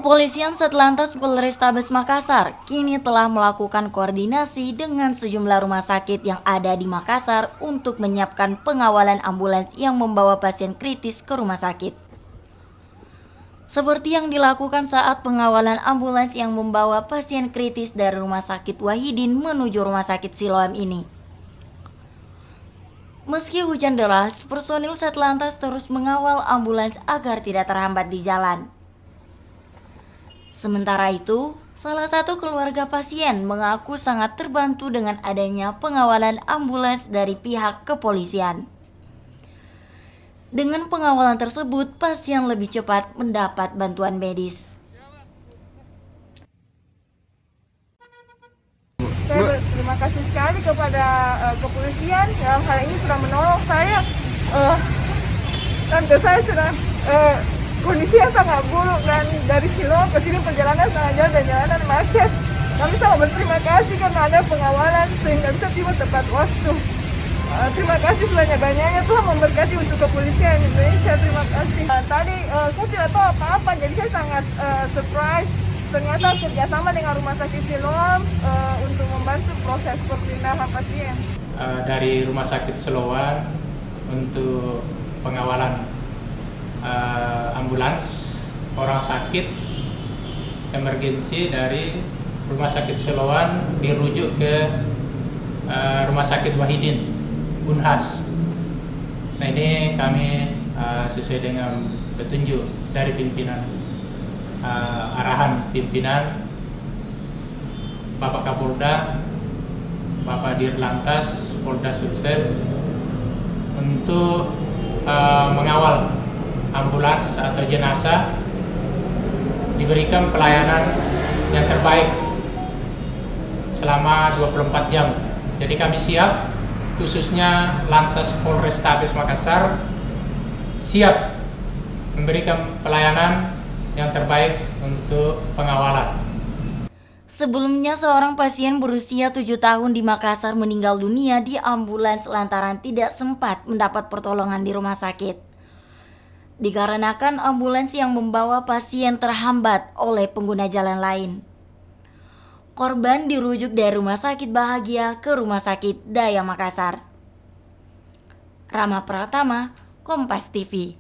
Kepolisian Satlantas Polrestabes Makassar kini telah melakukan koordinasi dengan sejumlah rumah sakit yang ada di Makassar untuk menyiapkan pengawalan ambulans yang membawa pasien kritis ke rumah sakit. Seperti yang dilakukan saat pengawalan ambulans yang membawa pasien kritis dari Rumah Sakit Wahidin menuju Rumah Sakit Siloam ini. Meski hujan deras, personil Satlantas terus mengawal ambulans agar tidak terhambat di jalan. Sementara itu, salah satu keluarga pasien mengaku sangat terbantu dengan adanya pengawalan ambulans dari pihak kepolisian. Dengan pengawalan tersebut, pasien lebih cepat mendapat bantuan medis. Saya berterima kasih sekali kepada kepolisian yang hal ini sudah menolong saya. Tante saya sedang kondisinya sangat buruk dan dari Siloam ke sini perjalanan sangat jauh dan jalanan macet. Kami sangat berterima kasih karena ada pengawalan sehingga bisa tiba tepat waktu. Terima kasih sebanyak-banyaknya, Tuhan memberkati untuk kepolisian Indonesia. Terima kasih. Tadi saya tidak tahu apa-apa, jadi saya sangat surprise. Ternyata kerjasama dengan Rumah Sakit Siloam untuk membantu proses perpindahan pasien. Dari Rumah Sakit Siloam untuk pengawalan ambulans orang sakit emergensi dari Rumah Sakit Siloam dirujuk ke Rumah Sakit Wahidin, Unhas. Nah, ini kami sesuai dengan petunjuk dari pimpinan, arahan pimpinan Bapak Kapolda, Bapak Dirlantas Polda Sulsel untuk mengawal ambulans atau jenazah diberikan pelayanan yang terbaik selama 24 jam. Jadi kami siap, khususnya Lantas Polrestabes Makassar siap memberikan pelayanan yang terbaik untuk pengawalan. Sebelumnya, seorang pasien berusia 7 tahun di Makassar meninggal dunia di ambulans lantaran tidak sempat mendapat pertolongan di rumah sakit. Dikarenakan ambulans yang membawa pasien terhambat oleh pengguna jalan lain. Korban dirujuk dari Rumah Sakit Bahagia ke Rumah Sakit Daya Makassar. Rama Pratama, Kompas TV.